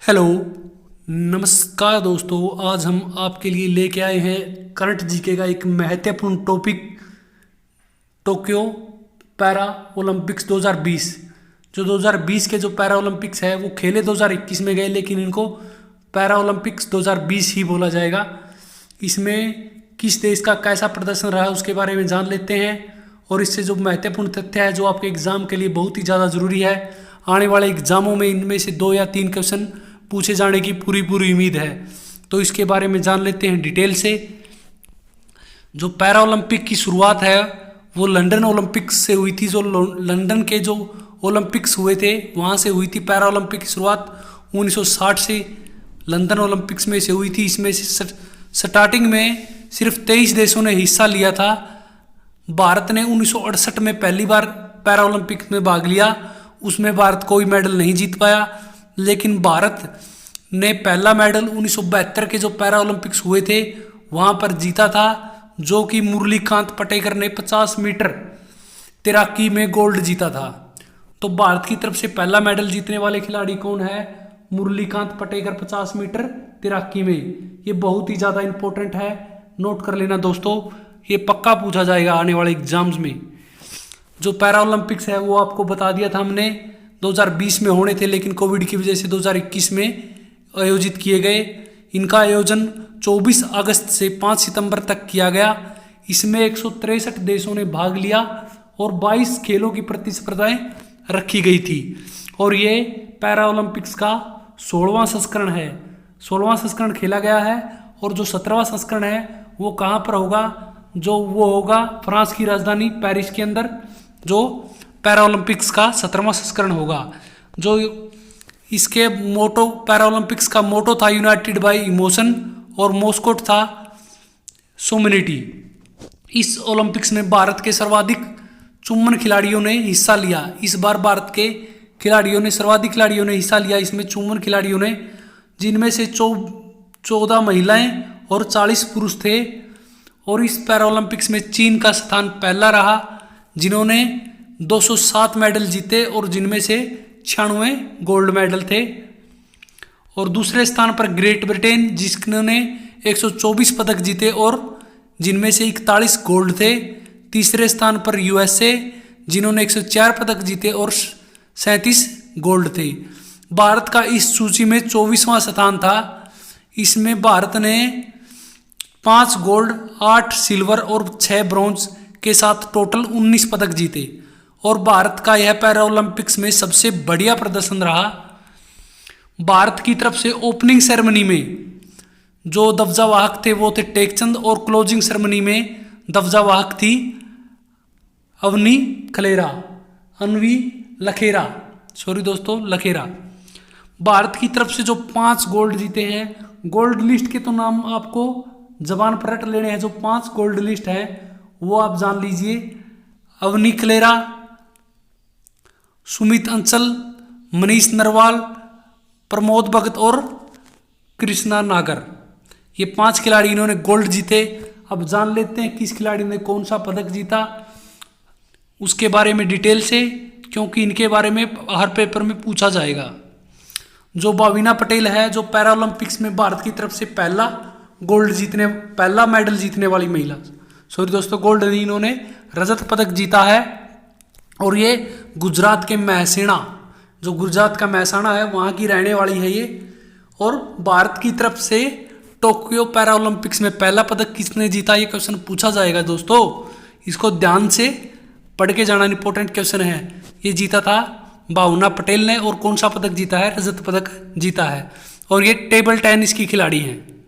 Hello, नमस्कार दोस्तों। आज हम आपके लिए लेके आए हैं करंट जीके का एक महत्वपूर्ण टॉपिक, टोक्यो पैरा ओलंपिक्स 2020। जो 2020 के जो पैरा ओलंपिक्स है वो खेले 2021 में गए, लेकिन इनको पैरा ओलंपिक्स 2020 ही बोला जाएगा। इसमें किस देश का कैसा प्रदर्शन रहा है उसके बारे में जान लेते हैं, और इससे जो महत्वपूर्ण तथ्य है जो आपके एग्जाम के लिए बहुत ही ज़्यादा ज़रूरी है। आने वाले एग्जामों में इनमें से 2 या 3 क्वेश्चन पूछे जाने की पूरी उम्मीद है। तो इसके बारे में जान लेते हैं डिटेल से। जो पैरा ओलंपिक की शुरुआत है वो लंदन ओलंपिक्स से हुई थी। जो लंदन के जो ओलंपिक्स हुए थे वहाँ से हुई थी पैरा ओलंपिक की शुरुआत। 1960 से लंदन ओलंपिक्स में से हुई थी। इसमें से स्टार्टिंग में सिर्फ 23 देशों ने हिस्सा लिया था। भारत ने 1968 में पहली बार पैरा ओलंपिक में भाग लिया। उसमें भारत कोई मेडल नहीं जीत पाया, लेकिन भारत ने पहला मेडल 1972 के जो पैरा ओलंपिक्स हुए थे वहाँ पर जीता था, जो कि मुरलीकांत पटेकर ने 50 मीटर तैराकी में गोल्ड जीता था। तो भारत की तरफ से पहला मेडल जीतने वाले खिलाड़ी कौन है? मुरलीकांत पटेकर 50 मीटर तैराकी में। ये बहुत ही ज़्यादा इंपॉर्टेंट है, नोट कर लेना दोस्तों, ये पक्का पूछा जाएगा आने वाले एग्जाम्स में। जो पैरा ओलंपिक्स है वो आपको बता दिया था हमने 2020 में होने थे, लेकिन कोविड की वजह से 2021 में आयोजित किए गए। इनका आयोजन 24 अगस्त से 5 सितंबर तक किया गया। इसमें 163 देशों ने भाग लिया और 22 खेलों की प्रतिस्पर्धाएं रखी गई थी। और ये पैरा ओलंपिक्स का 16वां संस्करण है। 16वां संस्करण खेला गया है, और जो 17वां संस्करण है वो कहाँ पर होगा? वो होगा फ्रांस की राजधानी पेरिस के अंदर। जो पैरा ओलंपिक्स का 17वां संस्करण होगा। जो इसके मोटो, पैरा ओलंपिक्स का मोटो था यूनाइटेड बाय इमोशन, और मोस्कोट था सोमनिटी। इस ओलंपिक्स में भारत के सर्वाधिक चुम्बन खिलाड़ियों ने हिस्सा लिया। इस बार भारत के सर्वाधिक खिलाड़ियों ने हिस्सा लिया इसमें चुम्बन खिलाड़ियों ने, जिनमें से 14 महिलाएं और 40 पुरुष थे। और इस पैरा ओलंपिक्स में चीन का स्थान पहला रहा, जिन्होंने 207 मेडल जीते और जिनमें से 96 गोल्ड मेडल थे। और दूसरे स्थान पर ग्रेट ब्रिटेन, जिन्होंने 124 पदक जीते और जिनमें से 41 गोल्ड थे। तीसरे स्थान पर यूएसए, जिन्होंने 104 पदक जीते और 37 गोल्ड थे। भारत का इस सूची में 24वां स्थान था। इसमें भारत ने 5 गोल्ड, 8 सिल्वर और 6 ब्रॉन्ज के साथ टोटल 19 पदक जीते। और भारत का यह पैरा ओलंपिक्स में सबसे बढ़िया प्रदर्शन रहा। भारत की तरफ से ओपनिंग सेरेमनी में जो ध्वजावाहक थे वो थे टेकचंद, और क्लोजिंग सेरेमनी में ध्वजावाहक थी अवनी लखेरा। भारत की तरफ से जो 5 गोल्ड जीते हैं, गोल्ड लिस्ट के तो नाम आपको जबान पर रट लेने हैं। जो 5 गोल्ड लिस्ट है वो आप जान लीजिए। अवनी खलेरा, सुमित अंचल, मनीष नरवाल, प्रमोद भगत और कृष्णा नागर, ये 5 खिलाड़ी इन्होंने गोल्ड जीते। अब जान लेते हैं किस खिलाड़ी ने कौन सा पदक जीता उसके बारे में डिटेल से, क्योंकि इनके बारे में हर पेपर में पूछा जाएगा। जो भाविना पटेल है, जो पैरा ओलंपिक्स में भारत की तरफ से पहला मेडल जीतने वाली महिला, सॉरी दोस्तों, गोल्ड नहीं, इन्होंने रजत पदक जीता है। और ये गुजरात के गुजरात का महसाणा है वहाँ की रहने वाली है ये। और भारत की तरफ से टोक्यो पैरा ओलंपिक्स में पहला पदक किसने जीता, ये क्वेश्चन पूछा जाएगा दोस्तों। इसको ध्यान से पढ़ के जाना, इंपॉर्टेंट क्वेश्चन है। ये जीता था भावना पटेल ने, और कौन सा पदक जीता है? रजत पदक जीता है। और ये टेबल टेनिस की खिलाड़ी हैं।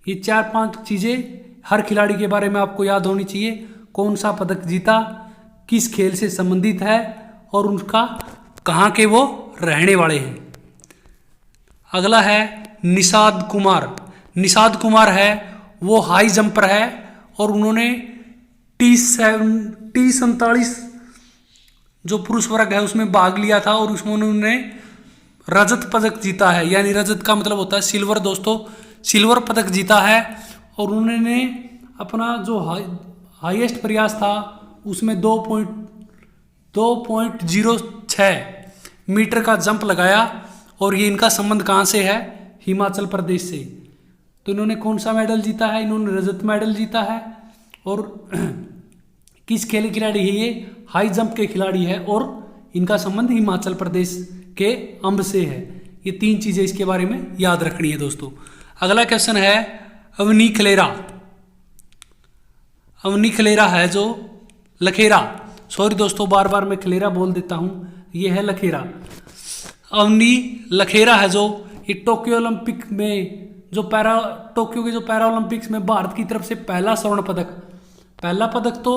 ये 4-5 चीज़ें हर खिलाड़ी के बारे में आपको याद होनी चाहिए। कौन सा पदक जीता, किस खेल से संबंधित है, और उनका कहाँ के वो रहने वाले हैं। अगला है निषाद कुमार है, वो हाई जंपर है, और उन्होंने T47 जो पुरुष वर्ग है उसमें भाग लिया था, और उसमें उन्होंने रजत पदक जीता है। यानी रजत का मतलब होता है सिल्वर दोस्तों, सिल्वर पदक जीता है। और उन्होंने अपना जो हाईएस्ट प्रयास था उसमें 2.06 मीटर का जंप लगाया, और ये इनका संबंध कहाँ से है? हिमाचल प्रदेश से। तो इन्होंने कौन सा मेडल जीता है? इन्होंने रजत मेडल जीता है। और किस खेल के खिलाड़ी है ये? हाई जंप के खिलाड़ी है और इनका संबंध हिमाचल प्रदेश के अंब से है। ये 3 चीजें इसके बारे में याद रखनी है दोस्तों। अगला क्वेश्चन है अवनी खलेरा। अवनी खलेरा है जो लखेरा, सॉरी दोस्तों बार बार मैं खलेरा बोल देता हूं, ये है लखेरा। अवनी लखेरा है जो ये टोक्यो ओलंपिक में टोक्यो के जो पैरा ओलंपिक्स में भारत की तरफ से पहला स्वर्ण पदक तो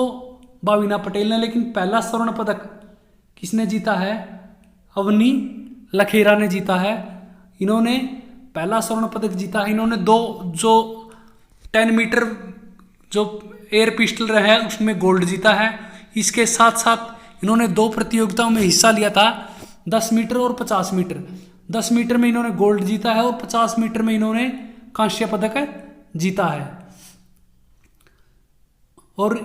बावीना पटेल ने, लेकिन पहला स्वर्ण पदक किसने जीता है? अवनी लखेरा ने जीता है। इन्होंने पहला स्वर्ण पदक जीता है। इन्होंने 10 मीटर जो एयर पिस्टल रहा है उसमें गोल्ड जीता है। इसके साथ साथ इन्होंने 2 प्रतियोगिताओं में हिस्सा लिया था, 10 मीटर और 50 मीटर। 10 मीटर में इन्होंने गोल्ड जीता है और 50 मीटर में इन्होंने कांस्य पदक जीता है। और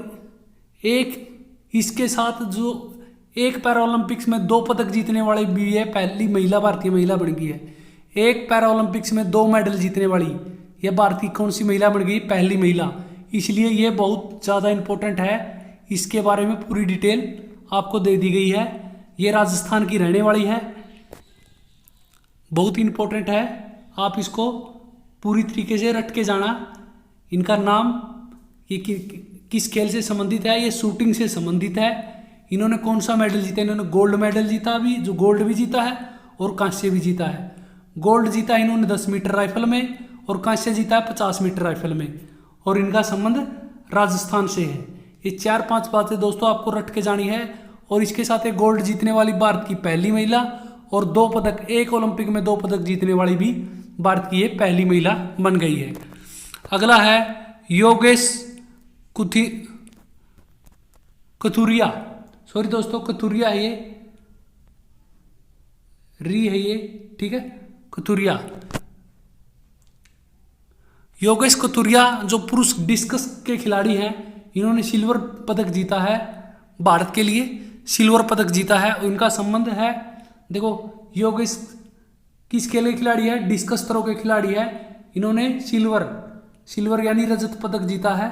इसके साथ जो एक पैरा ओलंपिक्स में 2 पदक जीतने वाली भी है, पहली भारतीय महिला बन गई है। एक पैरा ओलंपिक्स में 2 मेडल जीतने वाली यह भारत की कौन सी महिला बन गई? पहली महिला। इसलिए ये बहुत ज़्यादा इंपॉर्टेंट है, इसके बारे में पूरी डिटेल आपको दे दी गई है। ये राजस्थान की रहने वाली है, बहुत इंपॉर्टेंट है, आप इसको पूरी तरीके से रट के जाना। इनका नाम ये किस खेल से संबंधित है? ये शूटिंग से संबंधित है। इन्होंने कौन सा मेडल जीता? इन्होंने गोल्ड मेडल जीता भी, जो गोल्ड भी जीता है और कांस्य भी जीता है। गोल्ड जीता है इन्होंने 10 मीटर राइफल में और कांस्य जीता है 50 मीटर राइफल में। और इनका संबंध राजस्थान से है। ये 4-5 बातें दोस्तों आपको रट के जानी है। और इसके साथ एक गोल्ड जीतने वाली भारत की पहली महिला और 2 पदक, एक ओलंपिक में 2 पदक जीतने वाली भी भारत की ये पहली महिला बन गई है। अगला है योगेश कथुरिया, सॉरी दोस्तों कथुरिया है ये, री है ये, ठीक है, कथुरिया। योगेश कथुरिया जो पुरुष डिस्कस के खिलाड़ी हैं, इन्होंने सिल्वर पदक जीता है, भारत के लिए सिल्वर पदक जीता है। इनका संबंध है, देखो योगेश किस खेल के खिलाड़ी है? डिस्कस थ्रो के खिलाड़ी है। इन्होंने सिल्वर यानी रजत पदक जीता है।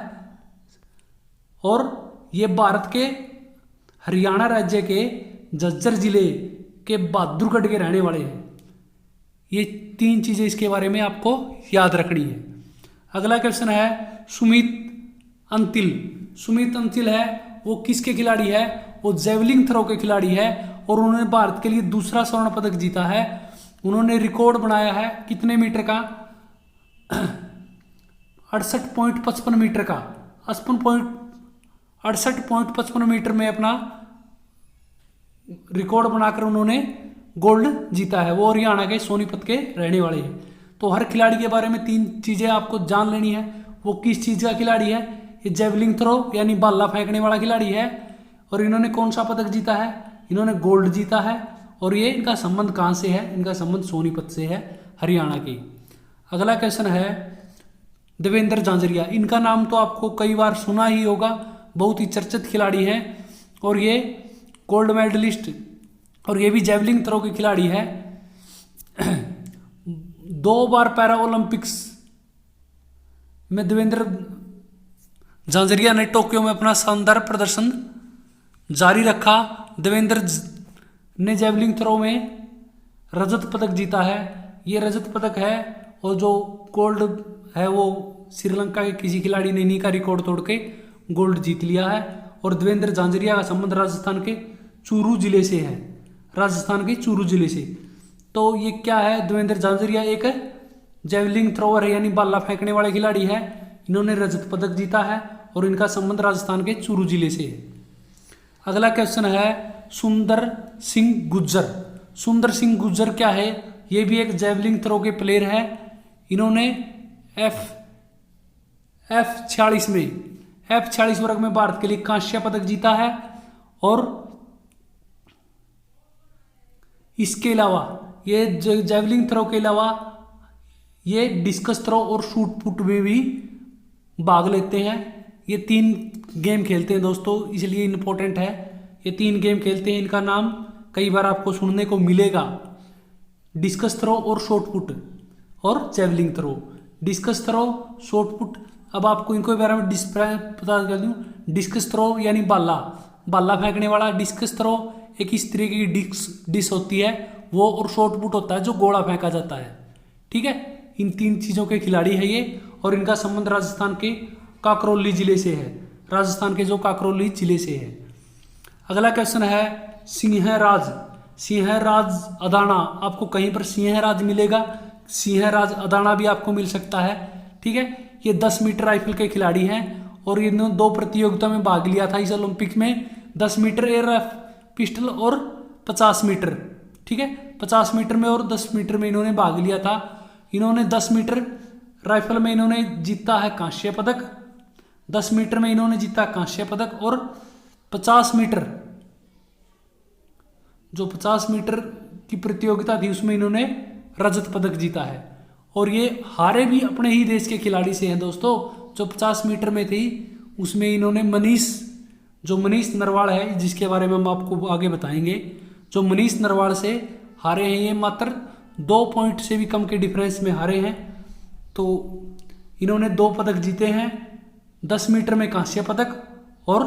और ये भारत के हरियाणा राज्य के झज्जर जिले के बहादुरगढ़ के रहने वाले हैं। ये 3 चीजें इसके बारे में आपको याद रखनी है। अगला क्वेश्चन है सुमित अंतिल है, वो किसके खिलाड़ी है? वो जेवलिंग थ्रो के खिलाड़ी है और उन्होंने भारत के लिए दूसरा स्वर्ण पदक जीता है। उन्होंने रिकॉर्ड बनाया है कितने मीटर का? 68.55 मीटर का, 68.55 मीटर में अपना रिकॉर्ड बनाकर उन्होंने गोल्ड जीता है। वो हरियाणा के सोनीपत के रहने वाले हैं। तो हर खिलाड़ी के बारे में 3 चीजें आपको जान लेनी है। वो किस चीज का खिलाड़ी है? ये जेवलिंग थ्रो यानी भाला फेंकने वाला खिलाड़ी है। और इन्होंने कौन सा पदक जीता है? इन्होंने गोल्ड जीता है। और ये इनका संबंध कहाँ से है? इनका संबंध सोनीपत से है, हरियाणा की। अगला क्वेश्चन है देवेंद्र झांझरिया। इनका नाम तो आपको कई बार सुना ही होगा, बहुत ही चर्चित खिलाड़ी हैं और ये गोल्ड मेडलिस्ट और ये भी जेवलिंग थ्रो के खिलाड़ी है। 2 बार पैरा ओलंपिक्स में देवेंद्र झांझरिया ने टोक्यो में अपना शानदार प्रदर्शन जारी रखा। देवेंद्र ने जेवलिंग थ्रो में रजत पदक जीता है। ये रजत पदक है और जो गोल्ड है वो श्रीलंका के किसी खिलाड़ी ने इन्हीं का रिकॉर्ड तोड़ के गोल्ड जीत लिया है। और देवेंद्र झांझरिया का संबंध राजस्थान के चूरू जिले से है, राजस्थान के चूरू जिले से। तो ये क्या है? देवेंद्र झांझरिया एक जेवलिंग थ्रोवर है यानी भाला फेंकने वाले खिलाड़ी है। इन्होंने रजत पदक जीता है और इनका संबंध राजस्थान के चूरू जिले से है। अगला क्वेश्चन है सुंदर सिंह गुज्जर। सुंदर सिंह गुज्जर क्या है? ये भी एक जेवलिंग थ्रो के प्लेयर है। इन्होंने F46 वर्ग में भारत के लिए कांस्य पदक जीता है। और इसके अलावा ये जेवलिंग थ्रो के अलावा ये डिस्कस थ्रो और शूट पुट में भी भाग लेते हैं। ये 3 गेम खेलते हैं दोस्तों, इसलिए इम्पोर्टेंट है। ये 3 गेम खेलते हैं, इनका नाम कई बार आपको सुनने को मिलेगा। डिस्कस थ्रो और शॉर्ट पुट और javelin throw. Discus throw, shot put, अब आपको इनको बारे में पता कर दूं। डिस्कस थ्रो यानी बाला फेंकने वाला। डिस्कस थ्रो एक इस तरीके की डिस्क होती है वो, और शॉर्ट पुट होता है जो गोला फेंका जाता है। ठीक है, इन 3 चीज़ों के खिलाड़ी है ये, और इनका संबंध राजस्थान के काकरौली जिले से है। राजस्थान के जो काकरौली जिले से है। अगला क्वेश्चन है सिंहराज अदाना। आपको कहीं पर सिंहराज मिलेगा, सिंहराज अदाना भी आपको मिल सकता है। ठीक है, ये 10 मीटर राइफल के खिलाड़ी हैं, और इन्होंने 2 प्रतियोगिता में भाग लिया था इस ओलंपिक में, 10 मीटर एयर पिस्टल और 50 मीटर। ठीक है, 50 मीटर में और 10 मीटर में इन्होंने भाग लिया था। इन्होंने 10 मीटर राइफल में इन्होंने जीता है कांस्य पदक, 10 मीटर में इन्होंने जीता कांस्य पदक, और 50 मीटर जो 50 मीटर की प्रतियोगिता थी उसमें इन्होंने रजत पदक जीता है। और ये हारे भी अपने ही देश के खिलाड़ी से हैं दोस्तों। जो 50 मीटर में थी उसमें इन्होंने मनीष नरवाल है, जिसके बारे में हम आपको आगे बताएंगे, जो मनीष नरवाल से हारे हैं। ये मात्र 2 पॉइंट से भी कम के डिफरेंस में हारे हैं। तो इन्होंने 2 पदक जीते हैं, 10 मीटर में कांस्य पदक और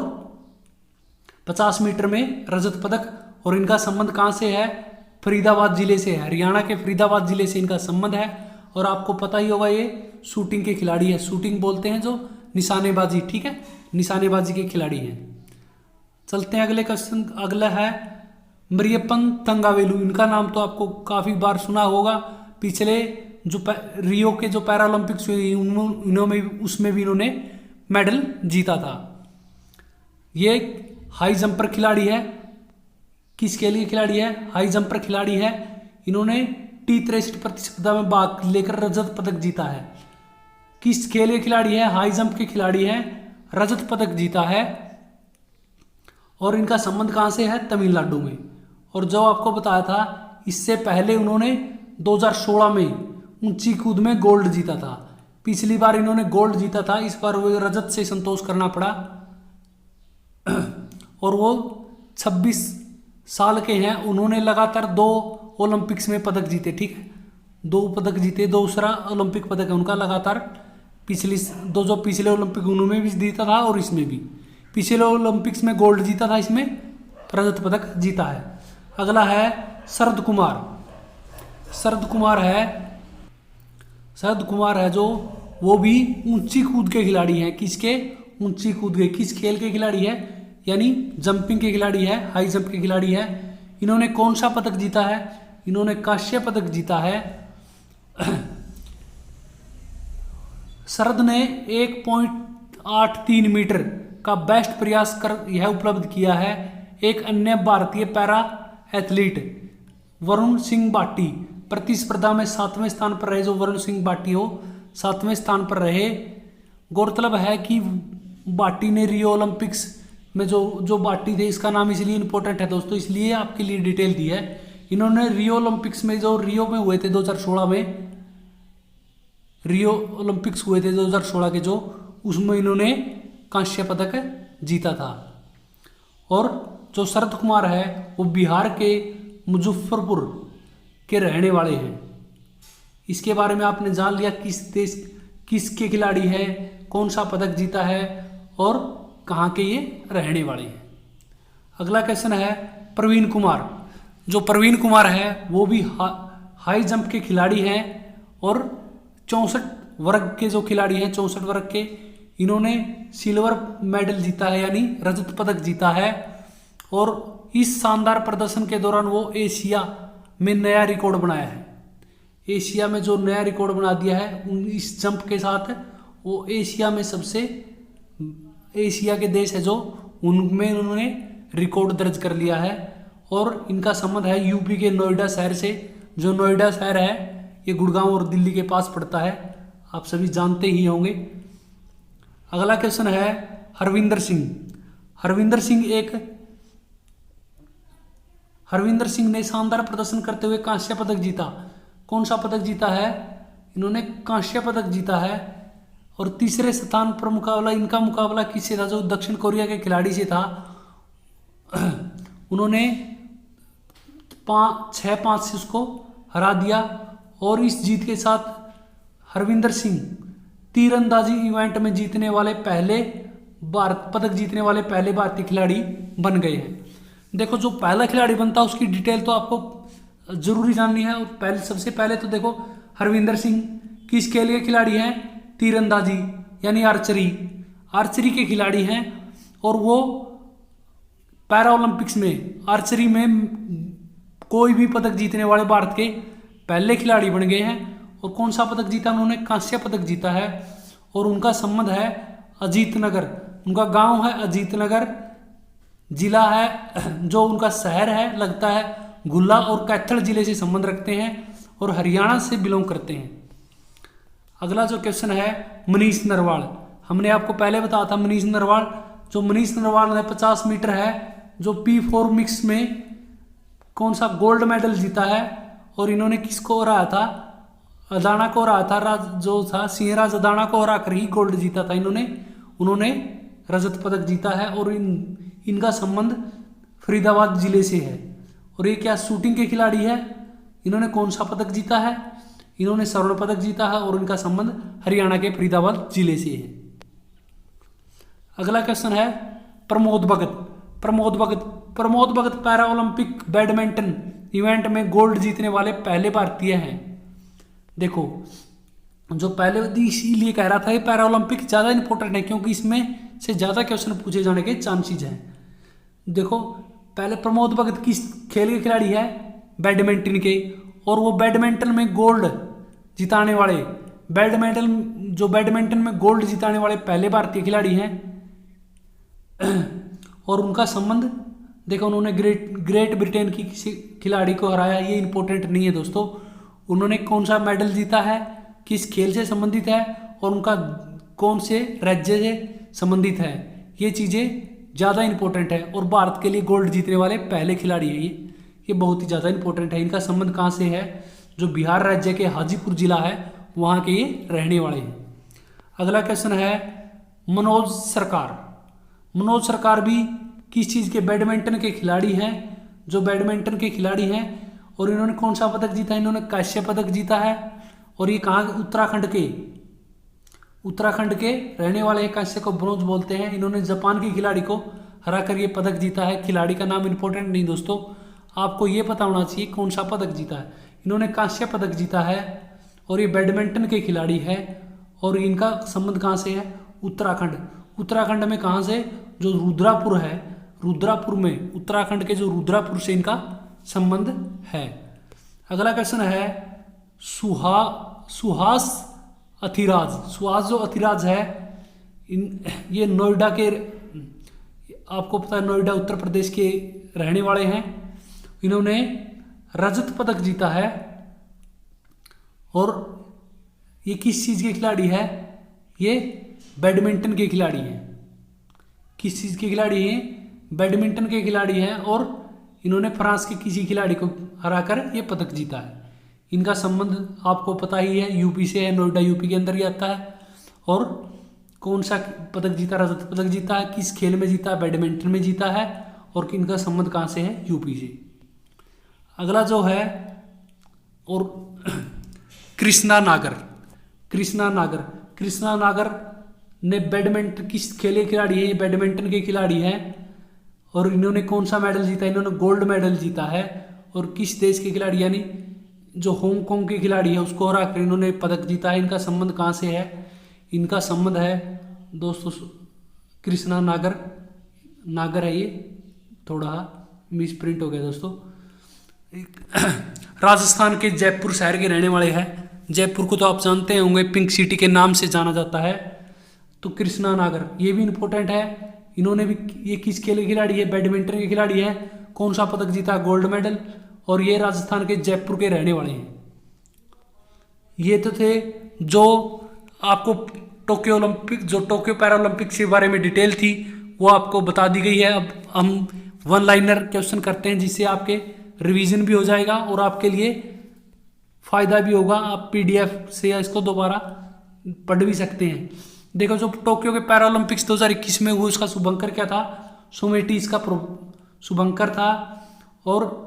50 मीटर में रजत पदक। और इनका संबंध कहाँ से है? फरीदाबाद जिले से है, हरियाणा के फरीदाबाद जिले से इनका संबंध है। और आपको पता ही होगा ये शूटिंग के खिलाड़ी है, शूटिंग बोलते हैं जो निशानेबाजी। ठीक है, निशानेबाजी के खिलाड़ी हैं। चलते हैं अगले क्वेश्चन। अगला है मरियप्पन तंगावेलु। इनका नाम तो आपको काफ़ी बार सुना होगा। पिछले जो रियो के जो पैरालंपिक्स हुए उसमें भी इन्होंने मेडल जीता था। ये हाई जंपर खिलाड़ी है। किस के लिए खिलाड़ी है? हाई जंपर खिलाड़ी है। इन्होंने T63 प्रतिस्पर्धा में भाग लेकर रजत पदक जीता है। किस के लिए खिलाड़ी है? हाई जंप के खिलाड़ी है, रजत पदक जीता है। और इनका संबंध कहाँ से है? तमिलनाडु में। और जो आपको बताया था, इससे पहले उन्होंने 2016 में ऊंची कूद में गोल्ड जीता था। पिछली बार इन्होंने गोल्ड जीता था, इस बार वो रजत से संतोष करना पड़ा। और वो 26 साल के हैं। उन्होंने लगातार 2 ओलंपिक्स में पदक जीते। ठीक है, 2 पदक जीते, दूसरा ओलंपिक पदक है उनका लगातार। जो पिछले ओलंपिक उन्होंने भी जीता था और इसमें भी। पिछले ओलंपिक्स में गोल्ड जीता था, इसमें रजत पदक जीता है। अगला है शरद कुमार है जो वो भी ऊंची कूद के खिलाड़ी हैं। किसके? ऊंची कूद के। किस खेल के खिलाड़ी है? यानी जंपिंग के खिलाड़ी है, हाई जंप के खिलाड़ी है। इन्होंने कौन सा पदक जीता है? इन्होंने कांस्य पदक जीता है। शरद ने 1.83 मीटर का बेस्ट प्रयास कर यह उपलब्ध किया है। एक अन्य भारतीय पैरा एथलीट वरुण सिंह भाटी प्रतिस्पर्धा में 7वें स्थान पर रहे। जो वरुण सिंह भाटी हो 7वें स्थान पर रहे। गौरतलब है कि भाटी ने रियो ओलंपिक्स में जो भाटी थे, इसका नाम इसलिए इंपॉर्टेंट है दोस्तों, इसलिए आपके लिए डिटेल दी है। इन्होंने रियो ओलंपिक्स में जो रियो में हुए थे 2016 में, रियो ओलंपिक्स हुए थे 2016 के, जो उसमें इन्होंने कांस्य पदक जीता था। और जो शरद कुमार है वो बिहार के मुजफ्फरपुर के रहने वाले हैं। इसके बारे में आपने जान लिया किसके खिलाड़ी है, कौन सा पदक जीता है और कहाँ के ये रहने वाले हैं। अगला क्वेश्चन है प्रवीण कुमार। जो प्रवीण कुमार है वो भी हाई जंप के खिलाड़ी हैं और 64 वर्ग के जो खिलाड़ी हैं, 64 वर्ग के, इन्होंने सिल्वर मेडल जीता है, यानी रजत पदक जीता है। और इस शानदार प्रदर्शन के दौरान वो एशिया में नया रिकॉर्ड बनाया है। एशिया में जो नया रिकॉर्ड बना दिया है इस जंप के साथ, वो एशिया में सबसे, एशिया के देश है जो उनमें उन्होंने रिकॉर्ड दर्ज कर लिया है। और इनका संबंध है यूपी के नोएडा शहर से। जो नोएडा शहर है ये गुड़गांव और दिल्ली के पास पड़ता है, आप सभी जानते ही होंगे। अगला क्वेश्चन है हरविंदर सिंह ने शानदार प्रदर्शन करते हुए कांस्य पदक जीता। कौन सा पदक जीता है? इन्होंने कांस्य पदक जीता है। और तीसरे स्थान पर इनका मुकाबला किससे था? जो दक्षिण कोरिया के खिलाड़ी से था। उन्होंने 6-5 से उसको हरा दिया। और इस जीत के साथ हरविंदर सिंह तीरंदाजी इवेंट में जीतने वाले पहले पदक जीतने वाले पहले भारतीय खिलाड़ी बन गए हैं। देखो, जो पहला खिलाड़ी बनता है उसकी डिटेल तो आपको जरूरी जाननी है। और सबसे पहले तो देखो, हरविंदर सिंह किस खेल के खिलाड़ी हैं? तीरंदाजी यानी आर्चरी के खिलाड़ी हैं। और वो पैरा ओलंपिक्स में आर्चरी में कोई भी पदक जीतने वाले भारत के पहले खिलाड़ी बन गए हैं। और कौन सा पदक जीता? उन्होंने कांस्य पदक जीता है। और उनका संबंध है अजीत नगर, उनका गांव है अजीत नगर, जिला है जो उनका शहर है लगता है गुल्ला, और कैथल जिले से संबंध रखते हैं और हरियाणा से बिलोंग करते हैं। अगला जो क्वेश्चन है, मनीष नरवाल। हमने आपको पहले बताया था मनीष नरवाल ने 50 मीटर है जो P4 मिक्स में कौन सा गोल्ड मेडल जीता है। और इन्होंने किसको हराया था? अदाना को हराया था। जो था सिंहराज अदाना को हरा कर ही गोल्ड जीता था उन्होंने रजत पदक जीता है। और इनका संबंध फरीदाबाद जिले से है। और ये क्या शूटिंग के खिलाड़ी है? इन्होंने कौन सा पदक जीता है? इन्होंने स्वर्ण पदक जीता है। और इनका संबंध हरियाणा के फरीदाबाद जिले से है। अगला क्वेश्चन है, Pramod Bhagat para Olympic badminton event में गोल्ड जीतने वाले पहले भारतीय हैं। देखो, जो पहले इसीलिए कह रहा था ये पैरा ओलंपिक ज़्यादा इंपॉर्टेंट है क्योंकि इसमें से ज़्यादा क्वेश्चन पूछे जाने के चांसेस हैं। देखो, पहले प्रमोद भगत किस खेल के खिलाड़ी है? बैडमिंटन के। और वो बैडमिंटन में गोल्ड जिताने वाले पहले भारतीय खिलाड़ी हैं। और उनका संबंध देखो, उन्होंने ग्रेट ब्रिटेन की किसी खिलाड़ी को हराया। ये इंपॉर्टेंट नहीं है दोस्तों। उन्होंने कौन सा मेडल जीता है, किस खेल से संबंधित है, और उनका कौन से राज्य से संबंधित है, ये चीज़ें ज़्यादा इंपॉर्टेंट है। और भारत के लिए गोल्ड जीतने वाले पहले खिलाड़ी है ये बहुत ही ज़्यादा इंपॉर्टेंट है। इनका संबंध कहाँ से है? जो बिहार राज्य के हाजीपुर जिला है वहाँ के ये रहने वाले हैं। अगला क्वेश्चन है, मनोज सरकार भी किस चीज़ के? बैडमिंटन के खिलाड़ी हैं, जो बैडमिंटन के खिलाड़ी हैं। और इन्होंने कौन सा पदक जीता? इन्होंने कांस्य पदक जीता है। और ये कहाँ? उत्तराखंड के रहने वाले हैं। कांस्य को ब्रोंज बोलते हैं। इन्होंने जापान के खिलाड़ी को हरा कर ये पदक जीता है। खिलाड़ी का नाम इंपॉर्टेंट नहीं दोस्तों, आपको ये पता होना चाहिए कौन सा पदक जीता है। इन्होंने कांस्य पदक जीता है। और ये बैडमिंटन के खिलाड़ी है। और इनका संबंध कहाँ से है? उत्तराखंड में कहाँ से? जो रुद्रापुर है, रुद्रापुर में, उत्तराखंड के जो रुद्रापुर से इनका संबंध है। अगला क्वेश्चन है, सुहास जो अथिराज है, ये नोएडा के, आपको पता है नोएडा उत्तर प्रदेश के रहने वाले हैं। इन्होंने रजत पदक जीता है। और ये किस चीज़ के खिलाड़ी है? ये बैडमिंटन के खिलाड़ी हैं। किस चीज़ के खिलाड़ी हैं? बैडमिंटन के खिलाड़ी हैं। और इन्होंने फ्रांस के किसी खिलाड़ी को हराकर ये पदक जीता है। इनका संबंध आपको पता ही है, यूपी से है, नोएडा यूपी के अंदर ही आता है। और कौन सा पदक जीता? रजत पदक जीता है। किस खेल में जीता? बैडमिंटन में जीता है। और इनका संबंध कहाँ से है? यूपी से। अगला जो है, और कृष्णा नागर ने बैडमिंटन किस खेल के खिलाड़ी है? ये बैडमिंटन के खिलाड़ी हैं। और इन्होंने कौन सा मेडल जीता? इन्होंने गोल्ड मेडल जीता है। और किस देश के खिलाड़ी, यानी जो हांगकांग के खिलाड़ी है उसको हरा कर इन्होंने पदक जीता है। इनका संबंध कहाँ से है? इनका संबंध है दोस्तों कृष्णा नागर है। ये थोड़ा मिसप्रिंट हो गया दोस्तों। राजस्थान के जयपुर शहर के रहने वाले हैं। जयपुर को तो आप जानते होंगे, पिंक सिटी के नाम से जाना जाता है। तो कृष्णा नागर ये भी इंपॉर्टेंट है। इन्होंने भी, ये किस खेल के खिलाड़ी है? बैडमिंटन के खिलाड़ी है। कौन सा पदक जीता? Gold medal. और ये राजस्थान के जयपुर के रहने वाले हैं। ये तो थे जो आपको टोक्यो पैरा ओलंपिक के बारे में डिटेल थी वो आपको बता दी गई है। अब हम वन लाइनर क्वेश्चन करते हैं जिससे आपके रिवीजन भी हो जाएगा और आपके लिए फ़ायदा भी होगा। आप PDF से या इसको दोबारा पढ़ भी सकते हैं। देखो, जो टोक्यो के पैरा ओलंपिक्स 2021 में हुआ उसका शुभंकर क्या था? सुमेटी इसका शुभंकर था। और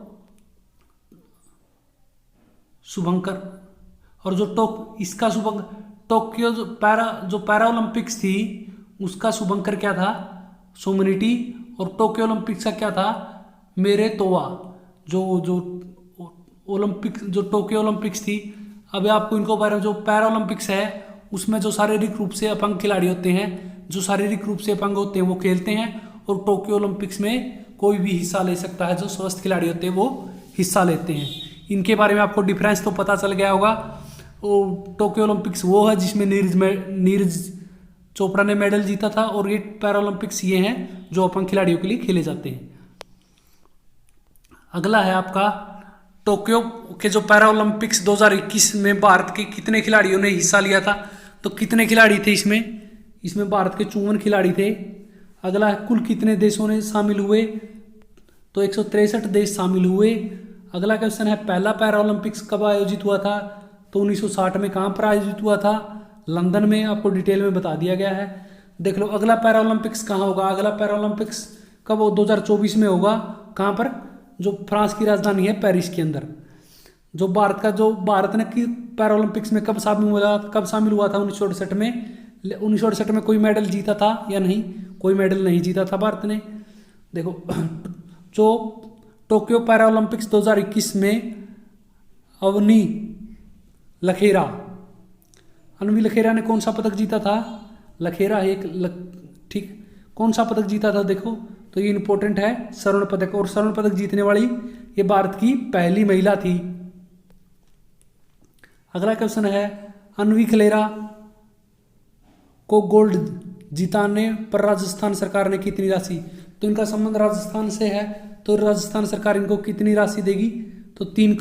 शुभंकर। और इसका शुभंकर टोक्यो जो पैरा ओलंपिक्स थी उसका शुभंकर क्या था, सोमनिटी। और टोक्यो ओलंपिक्स का क्या था, मेरे तोवा। जो जो ओलंपिक जो टोक्यो ओलंपिक्स थी, अभी आपको इनको बारे में, जो पैरा ओलंपिक्स है उसमें जो शारीरिक रूप से अपंग खिलाड़ी होते हैं, जो शारीरिक रूप से अपंग होते हैं वो खेलते हैं। और टोक्यो ओलंपिक्स में कोई भी हिस्सा ले सकता है, जो स्वस्थ खिलाड़ी होते हैं वो हिस्सा लेते हैं। इनके बारे में आपको डिफरेंस तो पता चल गया होगा। वो टोक्यो ओलंपिक्स वो है जिसमें नीरज चोपड़ा ने मेडल जीता था, और ये पैरा ओलंपिक्स ये हैं जो अपंग खिलाड़ियों के लिए खेले जाते हैं। अगला है आपका टोक्यो के जो पैरा ओलंपिक्स 2021 में भारत के कितने खिलाड़ियों ने हिस्सा लिया था, तो कितने खिलाड़ी थे इसमें भारत के 54 खिलाड़ी थे। अगला है कुल कितने देशों ने शामिल हुए, तो 163 देश शामिल हुए। अगला क्वेश्चन है पहला पैरा ओलंपिक्स कब आयोजित हुआ था, तो 1960 में कहाँ पर आयोजित हुआ था, लंदन में। आपको डिटेल में बता दिया गया है। देख लो अगला पैरा ओलंपिक्स कहाँ होगा, अगला पैरा ओलंपिक्स कब हो, 2024 में होगा। कहाँ पर, जो फ्रांस की राजधानी है पेरिस के अंदर। जो भारत ने कि पैरा ओलंपिक्स में कब शामिल हुआ था 1968 में। 1968 में कोई मेडल जीता था या नहीं, कोई मेडल नहीं जीता था भारत ने। देखो जो टोक्यो पैरा ओलंपिक्स 2021 में अवनी लखेरा ने कौन सा पदक जीता था, ठीक, कौन सा पदक जीता था देखो, तो ये इंपॉर्टेंट है, स्वर्ण पदक। और स्वर्ण पदक जीतने वाली ये भारत की पहली महिला थी। अगला क्वेश्चन है अन्वी खलेरा को गोल्ड जिताने पर राजस्थान सरकार ने कितनी राशि, तो इनका संबंध राजस्थान से है, तो राजस्थान सरकार इनको कितनी राशि देगी, तो 3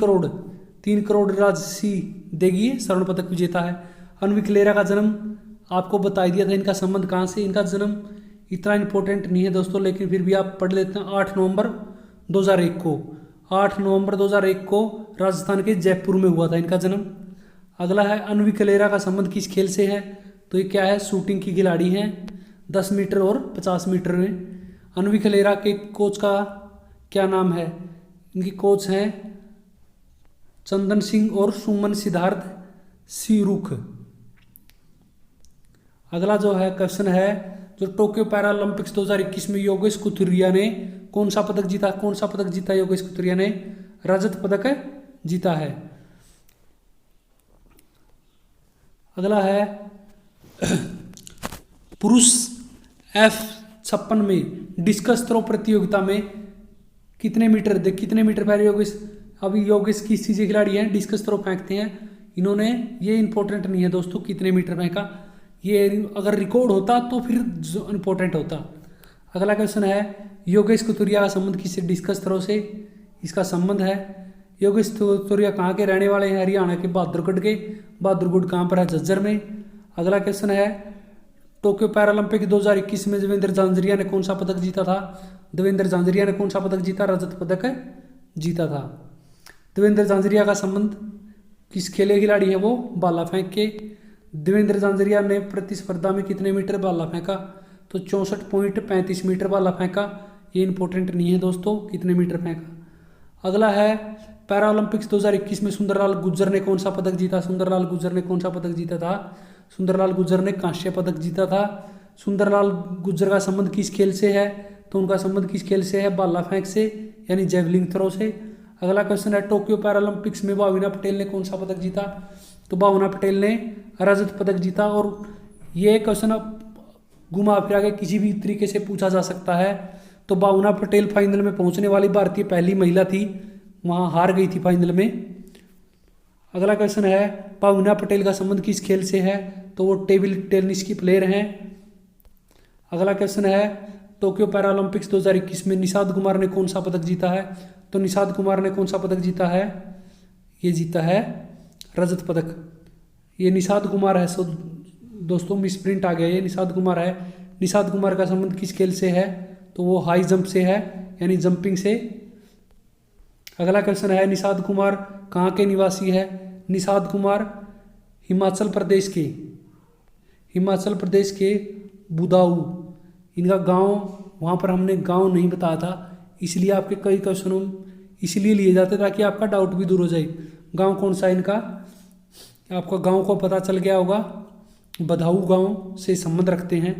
करोड़ राशि देगी। स्वर्ण पदक विजेता है। अन्वी खलेरा का जन्म आपको बता दिया था, इनका संबंध कहाँ से, इनका जन्म इतना इंपॉर्टेंट नहीं है दोस्तों, लेकिन फिर भी आप पढ़ लेते हैं। 8 नवंबर 2001 को राजस्थान के जयपुर में हुआ था इनका जन्म। अगला है अन्वी खलेरा का संबंध किस खेल से है, तो ये क्या है, शूटिंग की खिलाड़ी हैं, 10 मीटर और 50 मीटर में। अन्वी खलेरा के कोच का क्या नाम है, इनकी कोच हैं चंदन सिंह और सुमन सिद्धार्थ सिरुख। अगला जो है क्वेश्चन है, जो टोक्यो पैरा ओलंपिक्स 2021 में योगेश कुथुरिया ने कौन सा पदक जीता, योगेश कुथुरिया ने रजत पदक जीता है। अगला है पुरुष F56 में डिस्कस थ्रो प्रतियोगिता में कितने मीटर पहले योगेश किस चीज़ के खिलाड़ी हैं, डिस्कस थ्रो फेंकते हैं इन्होंने। ये इंपॉर्टेंट नहीं है दोस्तों कितने मीटर फेंका, ये अगर रिकॉर्ड होता तो फिर इंपॉर्टेंट होता। अगला क्वेश्चन है योगेश कुथुरिया का संबंध किससे, डिस्कस थ्रो से इसका संबंध है। योगेश कुथुरिया कहाँ के रहने वाले हैं, हरियाणा के बहादुरगढ़ के। बहादुरगढ़ कहाँ पर है, झज्जर में। अगला क्वेश्चन है टोक्यो पैरालंपिक 2021 में देवेंद्र झांझरिया ने कौन सा पदक जीता था, देवेंद्र झांझरिया ने कौन सा पदक जीता, रजत पदक जीता था। देवेंद्र झांझरिया का संबंध किस खेल के खिलाड़ी है, वो भाला फेंक के। देवेंद्र झांझरिया ने प्रतिस्पर्धा में कितने मीटर भाला फेंका, तो 64.35 मीटर भाला फेंका। ये इंपॉर्टेंट नहीं है दोस्तों कितने मीटर फेंका। अगला है पैरालंपिक्स 2021 में सुंदरलाल गुर्जर ने कौन सा पदक जीता, सुंदरलाल गुर्जर ने कौन सा पदक जीता था, सुंदरलाल गुर्जर ने कांस्य पदक जीता था। सुंदरलाल गुर्जर का संबंध किस खेल से है, तो उनका संबंध किस खेल से है, भाला फेंक से यानी जेवलिंग थ्रो से। अगला क्वेश्चन है टोक्यो पैरालंपिक्स में भावना पटेल ने कौन सा पदक जीता, तो भावना पटेल ने रजत पदक जीता। और ये क्वेश्चन घुमा फिरा के किसी भी तरीके से पूछा जा सकता है। तो भावना पटेल फाइनल में पहुंचने वाली भारतीय पहली महिला थी, वहां हार गई थी फाइनल में। अगला क्वेश्चन है भावना पटेल का संबंध किस खेल से है, तो वो टेबल टेनिस की प्लेयर हैं। अगला क्वेश्चन है टोक्यो पैरालंपिक्स 2021 में निषाद कुमार ने कौन सा पदक जीता है, तो निषाद कुमार ने कौन सा पदक जीता है, ये जीता है रजत पदक। ये निषाद कुमार है, सो दोस्तों मिसप्रिंट आ गया, ये निषाद कुमार है। निषाद कुमार का संबंध किस खेल से है, तो वो हाई जंप से है यानी जंपिंग से। अगला क्वेश्चन है निषाद कुमार कहाँ के निवासी है, निषाद कुमार हिमाचल प्रदेश के बुदाऊ, इनका गांव, वहाँ पर हमने गांव नहीं बताया था, इसलिए आपके कई क्वेश्चनों इसलिए लिए जाते ताकि आपका डाउट भी दूर हो जाए। गांव कौन सा है इनका, आपका गांव को पता चल गया होगा, बदाऊं गांव से संबंध रखते हैं।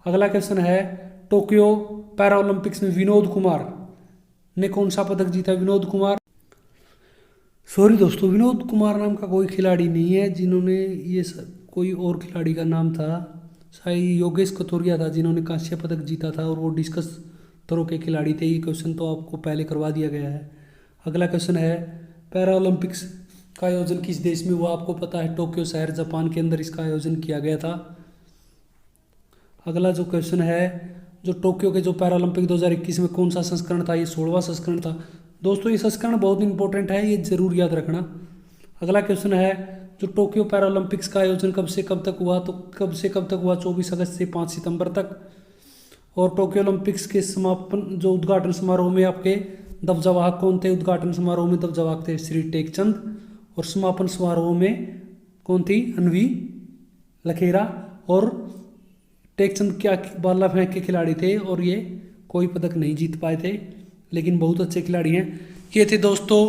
अगला क्वेश्चन है, टोक्यो पैरा ओलंपिक्स में विनोद कुमार ने कौन सा पदक जीता। विनोद कुमार, सॉरी दोस्तों, विनोद कुमार नाम का कोई खिलाड़ी नहीं है जिन्होंने ये कोई और खिलाड़ी का नाम था, शायद योगेश कथोरिया था जिन्होंने कांस्य पदक जीता था और वो डिस्कस थ्रो के खिलाड़ी थे। ये क्वेश्चन तो आपको पहले करवा दिया गया है। अगला क्वेश्चन है, पैरा ओलंपिक्स का आयोजन किस देश में हुआ। आपको पता है टोक्यो शहर जापान के अंदर इसका आयोजन किया गया था। अगला जो क्वेश्चन है, जो टोक्यो के जो पैरा ओलंपिक 2021 में कौन सा संस्करण था। ये 16वां संस्करण था। दोस्तों ये संस्करण बहुत इंपॉर्टेंट है, ये जरूर याद रखना। अगला क्वेश्चन है, जो टोक्यो पैरा ओलंपिक्स का आयोजन कब से कब तक हुआ, तो कब से कब तक हुआ, 24 अगस्त से 5 सितंबर तक। और टोक्यो ओलंपिक्स के समापन जो उद्घाटन समारोह में आपके ध्वजावाहक कौन थे। उद्घाटन समारोह में ध्वजावाहक थे श्री टेकचंद, और समापन समारोह में कौन थी, अनवी लखेरा। और टेकचंद क्या भाला फेंक के खिलाड़ी थे और ये कोई पदक नहीं जीत पाए थे, लेकिन बहुत अच्छे खिलाड़ी हैं। ये थे दोस्तों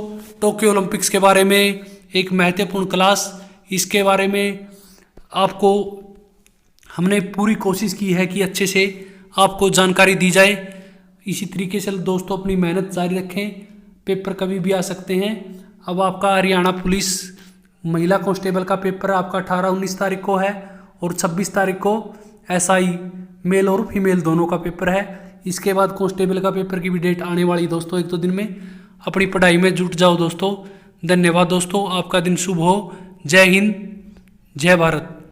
टोक्यो ओलंपिक्स के बारे में एक महत्वपूर्ण क्लास। इसके बारे में आपको हमने पूरी कोशिश की है कि अच्छे से आपको जानकारी दी जाए। इसी तरीके से दोस्तों अपनी मेहनत जारी रखें, पेपर कभी भी आ सकते हैं। अब आपका हरियाणा पुलिस महिला कांस्टेबल का पेपर आपका 18-19 तारीख को है और 26 तारीख को SI मेल और फीमेल दोनों का पेपर है। इसके बाद कांस्टेबल का पेपर की भी डेट आने वाली दोस्तों 1-2 दिन में। अपनी पढ़ाई में जुट जाओ दोस्तों। धन्यवाद दोस्तों, आपका दिन शुभ हो। जय हिंद, जय भारत।